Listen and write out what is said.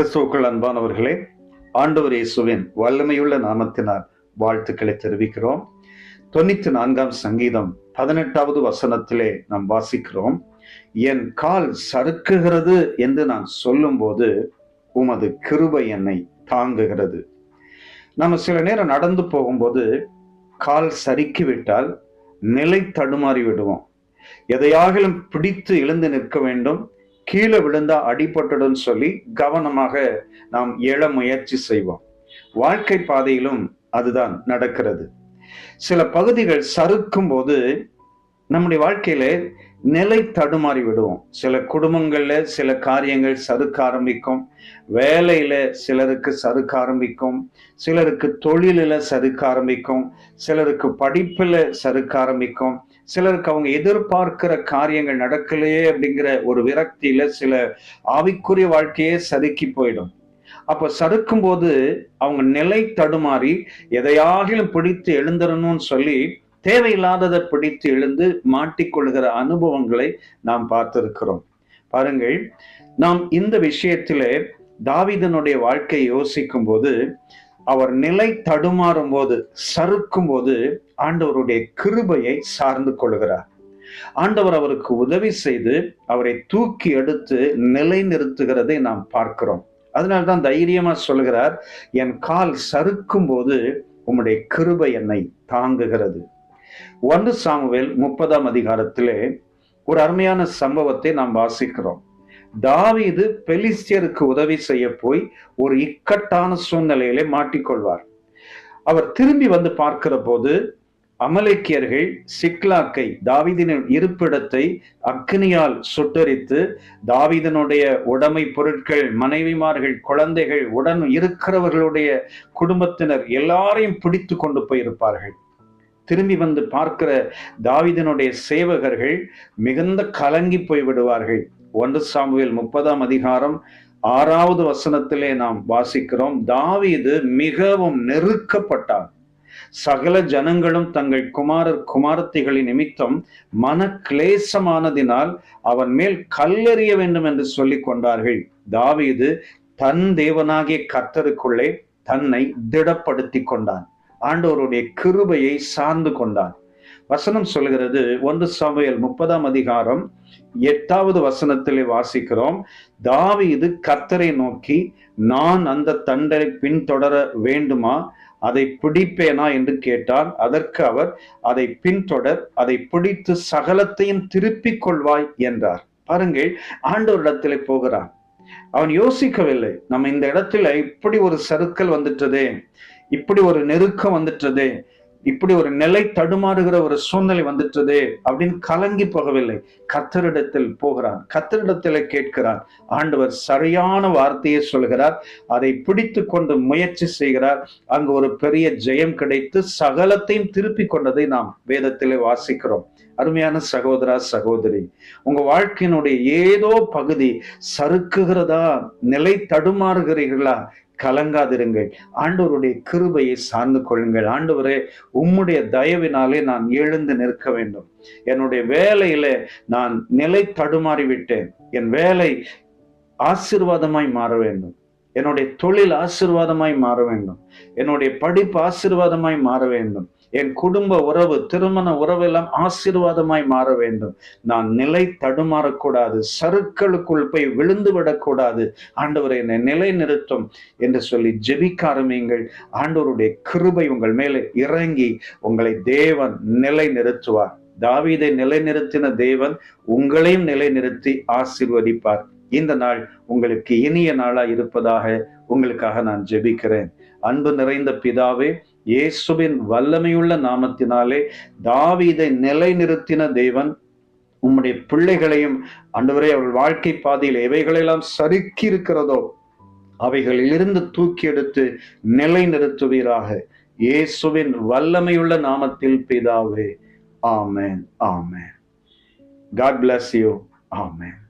கிறிஸ்துவுக்குள் அன்பானவர்களே, ஆண்டவர் இயேசுவின் வல்லமையுள்ள நாமத்தினால் வாழ்த்துக்களை தெரிவிக்கிறோம். 94ஆம் சங்கீதம் 18வது வசனத்திலே நாம் வாசிக்கிறோம், என் கால் சறுக்குகிறது என்று நான் சொல்லும்போது உமது கிருபை என்னை தாங்குகிறது. நம்ம சில நேரம் நடந்து போகும்போது கால் சறுக்கிவிட்டால் நிலை தடுமாறி விடுவோம். எதையாகிலும் பிடித்து எழுந்து நிற்க வேண்டும், கீழே விழுந்தா அடிபட்டுடும் சொல்லி கவனமாக நாம் எழ முயற்சி செய்வோம். வாழ்க்கை பாதையிலும் அதுதான் நடக்கிறது. சில பகுதிகள் சறுக்கும் போது நம்முடைய வாழ்க்கையில நிலை தடுமாறி விடுவோம். சில குடும்பங்கள்ல சில காரியங்கள் சறுக்க ஆரம்பிக்கும், வேலையில சிலருக்கு சறுக்க ஆரம்பிக்கும், சிலருக்கு தொழிலில சறுக்க ஆரம்பிக்கும், சிலருக்கு படிப்புல சறுக்க ஆரம்பிக்கும், சிலருக்கு அவங்க எதிர்பார்க்கிற காரியங்கள் நடக்கலையே அப்படிங்கிற ஒரு விரக்தியில சில ஆவிக்குரிய வாழ்க்கையே சறுக்கி போயிடும். அப்ப சறுக்கும் போது அவங்க நிலை தடுமாறி எதையாகிலும் பிடித்து எழுந்துடணும்னு சொல்லி தேவையில்லாததை பிடித்து எழுந்து மாட்டிக்கொள்கிற அனுபவங்களை நாம் பார்த்திருக்கிறோம். பாருங்கள், நாம் இந்த விஷயத்திலே தாவீதனுடைய வாழ்க்கையை யோசிக்கும் போது, அவர் நிலை தடுமாறும் போது, சறுக்கும் போது ஆண்டவருடைய கிருபையை சார்ந்து கொள்கிறார். ஆண்டவர் அவருக்கு உதவி செய்து அவரை தூக்கி எடுத்து நிலை நிறுத்துகிறதை நாம் பார்க்கிறோம். அதனால்தான் தைரியமா சொல்கிறார், என் கால் சறுக்கும் போது உம்முடைய கிருபை என்னை தாங்குகிறது. 1 சாமுவேல் 30ஆம் அதிகாரத்திலே ஒரு அருமையான சம்பவத்தை நாம் வாசிக்கிறோம். தாவீது பெலிஸ்தியருக்கு உதவி செய்ய போய் ஒரு இக்கட்டான சூழ்நிலையிலே மாட்டிக்கொள்வார். அவர் திரும்பி வந்து பார்க்கிற போது அமலேக்கியர்கள் சிக்லாக்கை, தாவீதின் இருப்பிடத்தை அக்னியால் சுட்டரித்து தாவீதனுடைய உடைமை பொருட்கள், மனைவிமார்கள், குழந்தைகள், உடன் இருக்கிறவர்களுடைய குடும்பத்தினர் எல்லாரையும் பிடித்து கொண்டு போயிருப்பார்கள். திரும்பி வந்து பார்க்கிற தாவீதனுடைய சேவகர்கள் மிகுந்த கலங்கி போய் விடுவார்கள். 1 சாமுவேல் 30ஆம் அதிகாரம் 6வது வசனத்திலே நாம் வாசிக்கிறோம், தாவீது மிகவும் நெருக்கப்பட்டார். சகல ஜனங்களும் தங்கள் குமாரர் குமாரத்திகளின் நிமித்தம் மன கிளேசமானதினால் அவன் மேல் கல்லெறிய வேண்டும் என்று சொல்லிக் கொண்டார்கள். தாவீது தன் தேவனாகிய கர்த்தருக்குள்ளே தன்னை திடப்படுத்தி கொண்டான். ஆண்டவருடைய கிருபையை சார்ந்து கொண்டான். வசனம் சொல்கிறது, 1 சாமுவேல் 30ஆம் அதிகாரம் 8வது வசனத்திலே வாசிக்கிறோம், தாவீது கர்த்தரை நோக்கி, நான் அந்த தண்டனை பின்தொடர வேண்டுமா, அதை பிடிப்பேனா என்று கேட்டான். அதற்கு அவர், அதை பின்தொடர், அதை பிடித்து சகலத்தையும் திருப்பிக் கொள்வாய் என்றார். பாருங்கள், ஆண்டவரிடத்திலே போகிறான். அவன் யோசிக்கவில்லை, நம்ம இந்த இடத்துல இப்படி ஒரு சறுக்கல் வந்துட்டதே, இப்படி ஒரு நெருக்கம் வந்துட்டதே, இப்படி ஒரு நிலை தடுமாறுகிற ஒரு சூழ்நிலை வந்துட்டதே அப்படின்னு கலங்கி போகவில்லை. கர்த்தரிடத்தில் போகிறான், கர்த்தரிடத்தில் கேட்கிறான். ஆண்டவர் சரியான வார்த்தையை சொல்கிறார், அதை பிடித்து கொண்டு முயற்சி செய்கிறார். அங்கு ஒரு பெரிய ஜெயம் கிடைத்து சகலத்தையும் திருப்பி கொண்டதை நாம் வேதத்திலே வாசிக்கிறோம். அருமையான சகோதரா, சகோதரி, உங்க வாழ்க்கையினுடைய ஏதோ பகுதி சறுக்குகிறதா, நிலை தடுமாறுகிறீர்களா, கலங்காதிருங்கள். ஆண்டவருடைய கிருபையை சார்ந்து கொள்ளுங்கள். ஆண்டவரே, உம்முடைய தயவினாலே நான் எழுந்து நிற்க வேண்டும். என்னுடைய வேலையில நான் நிலை தடுமாறி விட்டேன். என் வேலை ஆசீர்வாதமாய் மாற வேண்டும். என்னுடைய தொழில் ஆசீர்வாதமாய் மாற வேண்டும். என்னுடைய படிப்பு ஆசீர்வாதமாய் மாற வேண்டும். என் குடும்ப உறவு, திருமண உறவெல்லாம் ஆசீர்வாதமாய் மாற வேண்டும். நான் நிலை தடுமாறக்கூடாது, சறுக்களுக்குள் போய் விழுந்து விடக்கூடாது. ஆண்டவரை என்னை நிலை நிறுத்தும் என்று சொல்லி ஜெபிக்க ஆரம்பியுங்கள். ஆண்டவருடைய கிருபை உங்கள் மேலே இறங்கி உங்களை தேவன் நிலை நிறுத்துவார். தாவீதை நிலை நிறுத்தின தேவன் உங்களையும் நிலை நிறுத்தி ஆசீர்வதிப்பார். இந்த நாள் உங்களுக்கு இனிய நாளா இருப்பதாக உங்களுக்காக நான் ஜெபிக்கிறேன். அன்பு நிறைந்த பிதாவே, இயேசுவின் வல்லமையுள்ள நாமத்தினாலே தாவீதை நிலை நிறுத்தின தேவன் உம்முடைய பிள்ளைகளையும் ஆண்டவரே, அவர்கள் வாழ்க்கை பாதையில் எவைகளெல்லாம் சறுக்கி இருக்கிறதோ அவைகளிலிருந்து தூக்கி எடுத்து நிலை நிறுத்துவீராக. இயேசுவின் வல்லமையுள்ள நாமத்தில் பிதாவே, ஆமென், ஆமென். God bless you. Amen.